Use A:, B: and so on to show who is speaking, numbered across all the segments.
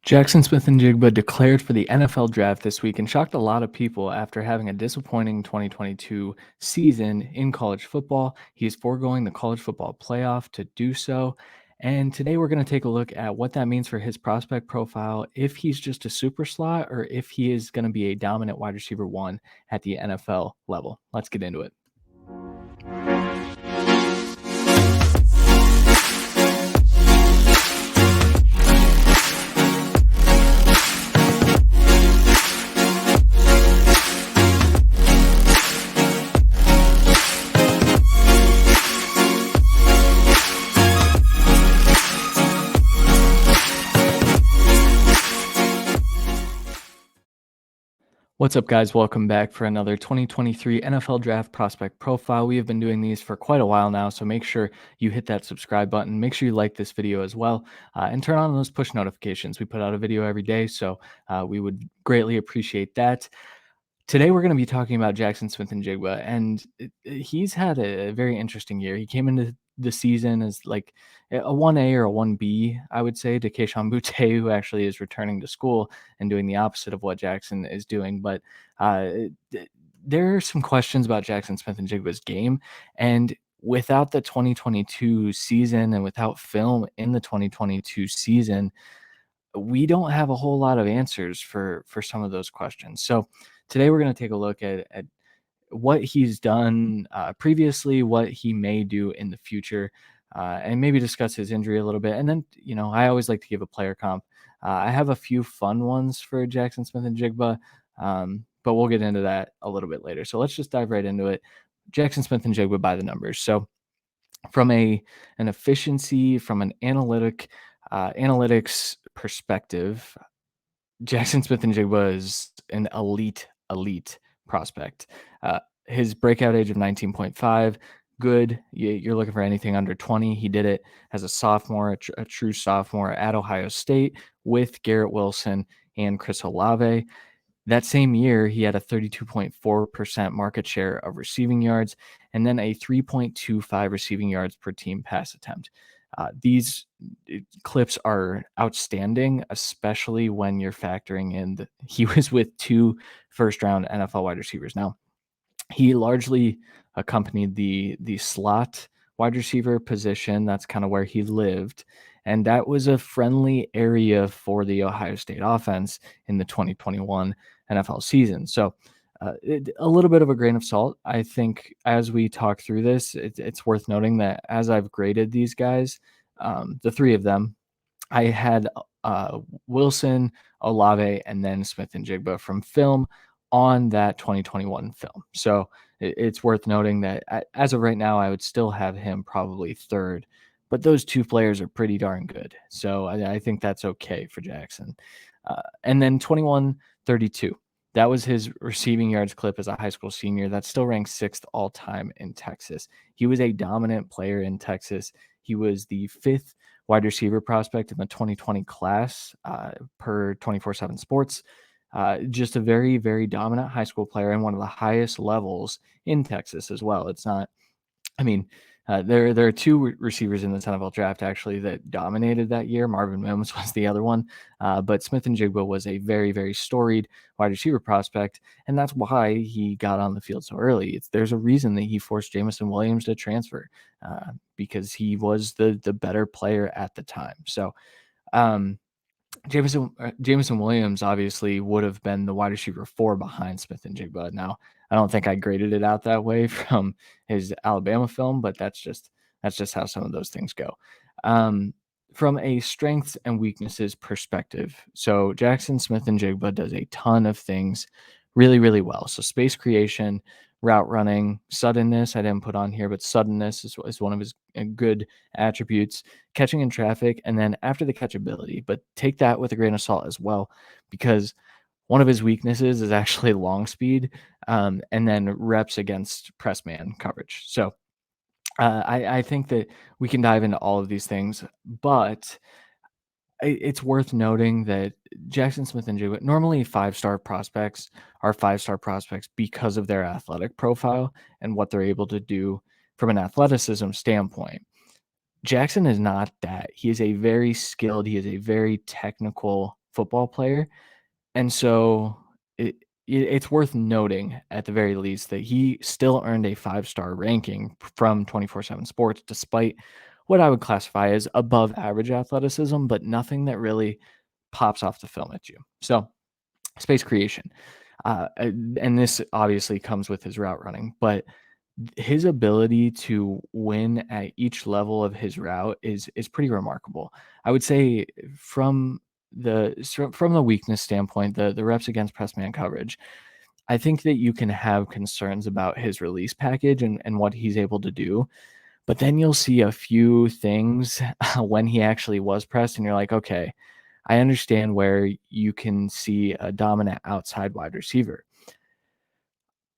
A: Jaxon Smith-Njigba declared for the NFL draft this week and shocked a lot of people after having a disappointing 2022 season in college football. He is foregoing the college football playoff to do so. And today we're going to take a look at what that means for his prospect profile, if he's just a super slot or if he is going to be a dominant wide receiver one at the NFL level. Let's get into it. What's up, guys? Welcome back for another 2023 NFL Draft Prospect Profile. We have been doing these for quite a while now, so make sure you hit that subscribe button. Make sure you like this video as well, and turn on those push notifications. We put out a video every day, so we would greatly appreciate that. Today, we're going to be talking about Jaxon Smith-Njigba, and he's had a very interesting year. He came into the season as like a 1A or a 1B, I would say, to Keishon Butte, who actually is returning to school and doing the opposite of what Jackson is doing. But there are some questions about Jaxon Smith-Njigba's game, and without the 2022 season and without film in the 2022 season, we don't have a whole lot of answers for some of those questions. So today we're going to take a look at what he's done previously, what he may do in the future, and maybe discuss his injury a little bit. And then, I always like to give a player comp. I have a few fun ones for Jaxon Smith-Njigba, but we'll get into that a little bit later. So let's just dive right into it. Jaxon Smith-Njigba by the numbers. So from an efficiency, from an analytics perspective, Jaxon Smith-Njigba is an elite prospect. His breakout age of 19.5, good. You're looking for anything under 20. He did it as a sophomore, a true sophomore at Ohio State with Garrett Wilson and Chris Olave. That same year, he had a 32.4% market share of receiving yards and then a 3.25 receiving yards per team pass attempt. These clips are outstanding, especially when you're factoring in that he was with two first-round NFL wide receivers. Now, he largely accompanied the slot wide receiver position. That's kind of where he lived. And that was a friendly area for the Ohio State offense in the 2021 NFL season. So a little bit of a grain of salt. I think as we talk through this, it's worth noting that as I've graded these guys, the three of them, I had Wilson, Olave, and then Smith-Njigba from film on that 2021 film. So it's worth noting that as of right now, I would still have him probably third, but those two players are pretty darn good. So I think that's okay for Jaxon. And then 21-32. That was his receiving yards clip as a high school senior. That still ranks sixth all time in Texas. He was a dominant player in Texas. He was the fifth wide receiver prospect in the 2020 class per 24/7 Sports. Just a very, very dominant high school player and one of the highest levels in Texas as well. It's not, I mean, there are two receivers in the NFL draft actually that dominated that year. Marvin Mims was the other one, but Smith-Njigba was a very, very storied wide receiver prospect, and that's why he got on the field so early. There's a reason that he forced Jameson Williams to transfer because he was the better player at the time. So Jameson Williams obviously would have been the wide receiver 4 behind Smith-Njigba. Now, I don't think I graded it out that way from his Alabama film, but that's just how some of those things go. From a strengths and weaknesses perspective, so Jaxon Smith-Njigba does a ton of things really, really well. So space creation, route running, suddenness, I didn't put on here, but suddenness is one of his good attributes, catching in traffic, and then after the catch ability. But take that with a grain of salt as well, because one of his weaknesses is actually long speed and then reps against press man coverage. So I think that we can dive into all of these things, but it's worth noting that Jaxon Smith-Njigba, normally five-star prospects are five-star prospects because of their athletic profile and what they're able to do from an athleticism standpoint. Jaxon is not that. He is a very skilled, he is a very technical football player. And so it's worth noting at the very least that he still earned a 5-star ranking from 24/7 Sports, despite what I would classify as above average athleticism, but nothing that really pops off the film at you. So, space creation. And this obviously comes with his route running, but his ability to win at each level of his route is pretty remarkable. I would say from from the weakness standpoint, the reps against press man coverage, I think that you can have concerns about his release package and what he's able to do. But then you'll see a few things when he actually was pressed, and you're like, okay, I understand where you can see a dominant outside wide receiver.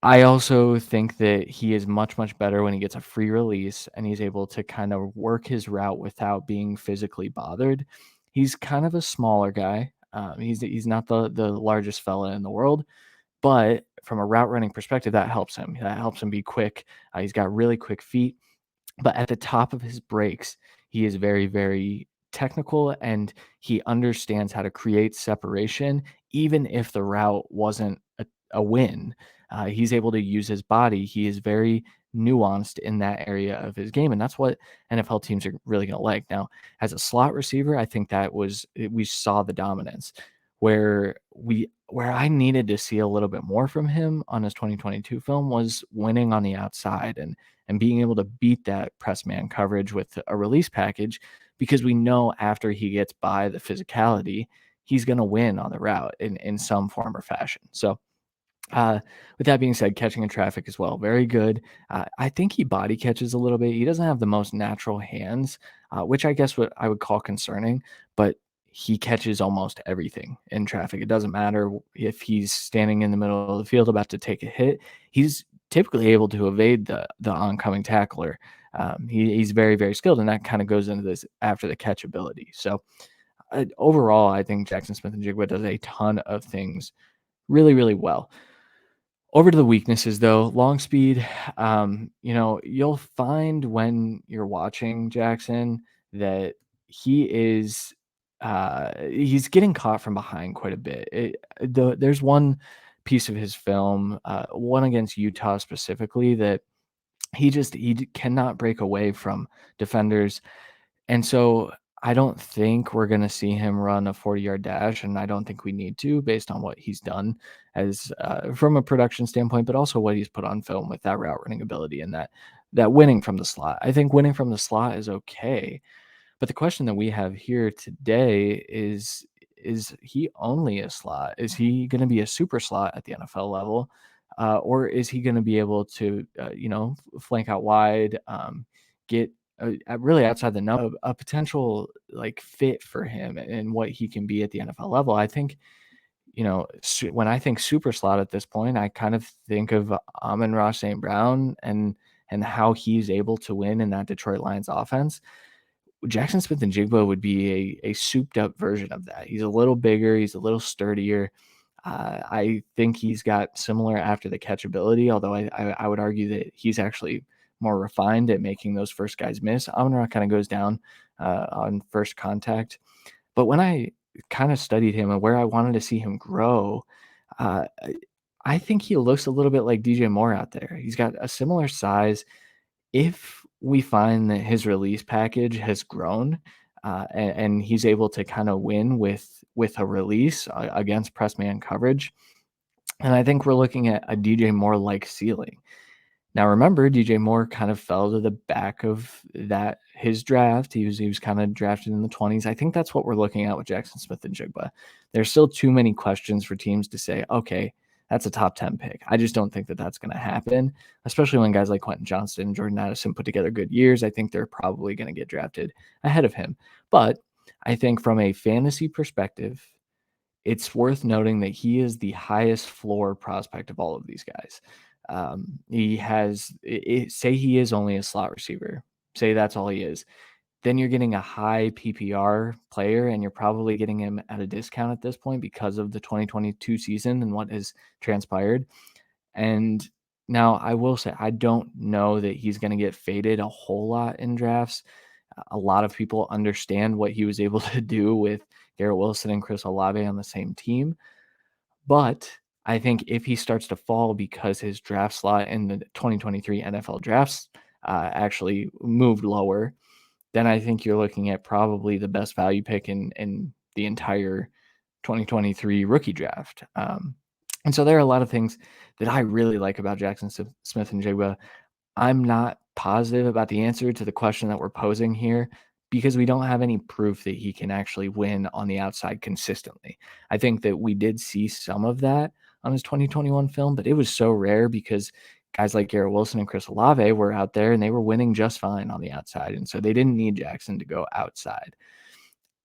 A: I also think that he is much, much better when he gets a free release and he's able to kind of work his route without being physically bothered. He's kind of a smaller guy. He's not the largest fella in the world, but from a route running perspective, that helps him. That helps him be quick. He's got really quick feet, but at the top of his breaks, he is very, very technical and he understands how to create separation, even if the route wasn't a win. He's able to use his body. He is very nuanced in that area of his game, and that's what NFL teams are really going to like. Now, as a slot receiver, I think we saw the dominance where I needed to see a little bit more from him on his 2022 film was winning on the outside and being able to beat that press man coverage with a release package, because we know after he gets by the physicality, he's going to win on the route in some form or fashion. So, uh, with that being said, catching in traffic as well, very good. I think he body catches a little bit. He doesn't have the most natural hands, which I guess what I would call concerning, but he catches almost everything in traffic. It doesn't matter if he's standing in the middle of the field about to take a hit. He's typically able to evade the oncoming tackler. He's very, very skilled, and that kind of goes into this after the catch ability. So overall, I think Jaxon Smith-Njigba does a ton of things really, really well. Over to the weaknesses though, long speed. You'll find when you're watching Jackson that he's getting caught from behind quite a bit. There's one piece of his film, one against Utah specifically, that cannot break away from defenders, and so I don't think we're going to see him run a 40-yard dash, and I don't think we need to based on what he's done as from a production standpoint, but also what he's put on film with that route running ability and that winning from the slot. I think winning from the slot is okay, but the question that we have here today is he only a slot? Is he going to be a super slot at the NFL level? Or is he going to be able to, flank out wide, get really outside the number, a potential like fit for him and what he can be at the NFL level? I think, when I think super slot at this point, I kind of think of Amon-Ra St. Brown and how he's able to win in that Detroit Lions offense. Jaxon Smith-Njigba would be a souped up version of that. He's a little bigger, he's a little sturdier. I think he's got similar after the catch ability, although I would argue that he's actually more refined at making those first guys miss. Amon-Ra kind of goes down on first contact. But when I kind of studied him and where I wanted to see him grow, uh, I think he looks a little bit like DJ Moore out there. He's got a similar size. If we find that his release package has grown, and he's able to kind of win with a release against press man coverage, and I think we're looking at a DJ Moore like ceiling. Now, remember, DJ Moore kind of fell to the back of his draft. He was kind of drafted in the 20s. I think that's what we're looking at with Jaxon Smith-Njigba. There's still too many questions for teams to say, okay, that's a top 10 pick. I just don't think that that's going to happen, especially when guys like Quentin Johnston and Jordan Addison put together good years. I think they're probably going to get drafted ahead of him. But I think from a fantasy perspective, it's worth noting that he is the highest floor prospect of all of these guys. He has, say he is only a slot receiver, say that's all he is, then you're getting a high PPR player, and you're probably getting him at a discount at this point because of the 2022 season and what has transpired. And now I will say, I don't know that he's going to get faded a whole lot in drafts. A lot of people understand what he was able to do with Garrett Wilson and Chris Olave on the same team. But I think if he starts to fall because his draft slot in the 2023 NFL drafts actually moved lower, then I think you're looking at probably the best value pick in the entire 2023 rookie draft. And so there are a lot of things that I really like about Jaxon Smith-Njigba. I'm not positive about the answer to the question that we're posing here because we don't have any proof that he can actually win on the outside consistently. I think that we did see some of that on his 2021 film, but it was so rare because guys like Garrett Wilson and Chris Olave were out there and they were winning just fine on the outside. And so they didn't need Jaxon to go outside.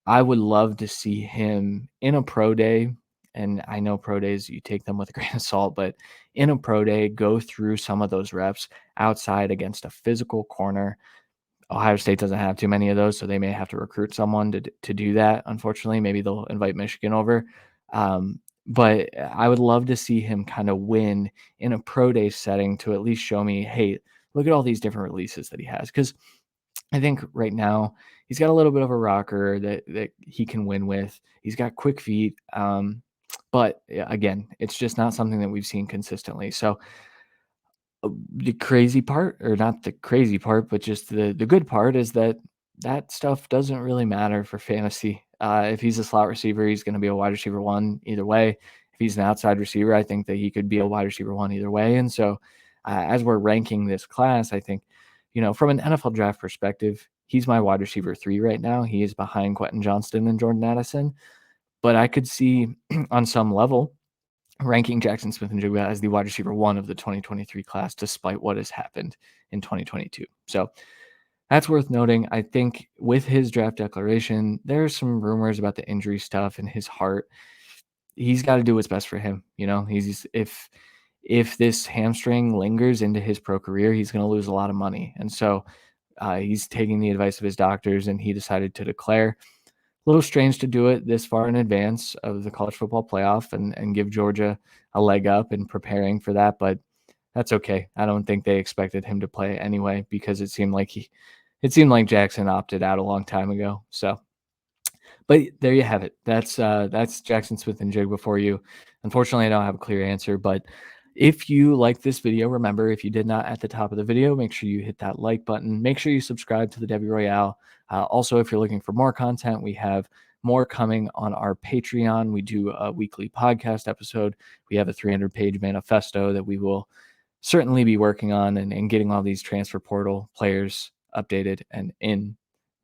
A: I would love to see him in a pro day. And I know pro days, you take them with a grain of salt, but in a pro day, go through some of those reps outside against a physical corner. Ohio State doesn't have too many of those, so they may have to recruit someone to do that. Unfortunately, maybe they'll invite Michigan over. But I would love to see him kind of win in a pro day setting to at least show me, hey, look at all these different releases that he has. Because I think right now he's got a little bit of a rocker that he can win with. He's got quick feet. But again, it's just not something that we've seen consistently. So the crazy part, or not the crazy part, but just the good part is that stuff doesn't really matter for fantasy. If he's a slot receiver, he's going to be a wide receiver one either way. If he's an outside receiver, I think that he could be a wide receiver one either way. And so as we're ranking this class, I think, from an NFL draft perspective, he's my wide receiver 3 right now. He is behind Quentin Johnston and Jordan Addison. But I could see on some level ranking Jaxon Smith-Njigba as the wide receiver 1 of the 2023 class, despite what has happened in 2022. So that's worth noting. I think with his draft declaration, there's some rumors about the injury stuff and his heart. He's got to do what's best for him. He's if this hamstring lingers into his pro career, he's going to lose a lot of money. And so he's taking the advice of his doctors, and he decided to declare. A little strange to do it this far in advance of the college football playoff and give Georgia a leg up in preparing for that, but that's okay. I don't think they expected him to play anyway because it seemed like Jaxon opted out a long time ago. So, but there you have it. That's Jaxon Smith-Njigba for you. Unfortunately, I don't have a clear answer, but if you like this video, remember, if you did not at the top of the video, make sure you hit that like button. Make sure you subscribe to the Devy Royale. Also, if you're looking for more content, we have more coming on our Patreon. We do a weekly podcast episode. We have a 300-page manifesto that we will certainly be working on and getting all these transfer portal players updated and in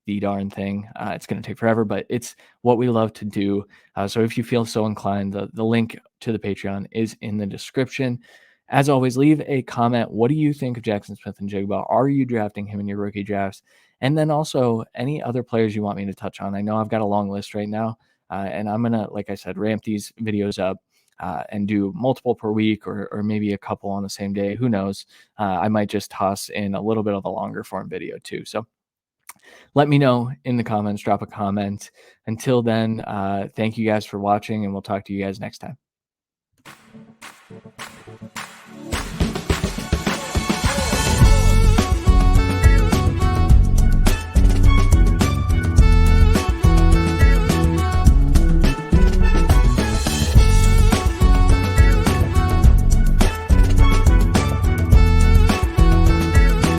A: the darn thing. It's going to take forever, but it's what we love to do. So if you feel so inclined, the link to the Patreon is in the description. As always, leave a comment. What do you think of Jaxon Smith-Njigba? Are you drafting him in your rookie drafts? And then also any other players you want me to touch on. I know I've got a long list right now, and I'm going to, like I said, ramp these videos up and do multiple per week or maybe a couple on the same day. Who knows? I might just toss in a little bit of a longer form video too. So let me know in the comments, drop a comment. Until then, thank you guys for watching, and we'll talk to you guys next time.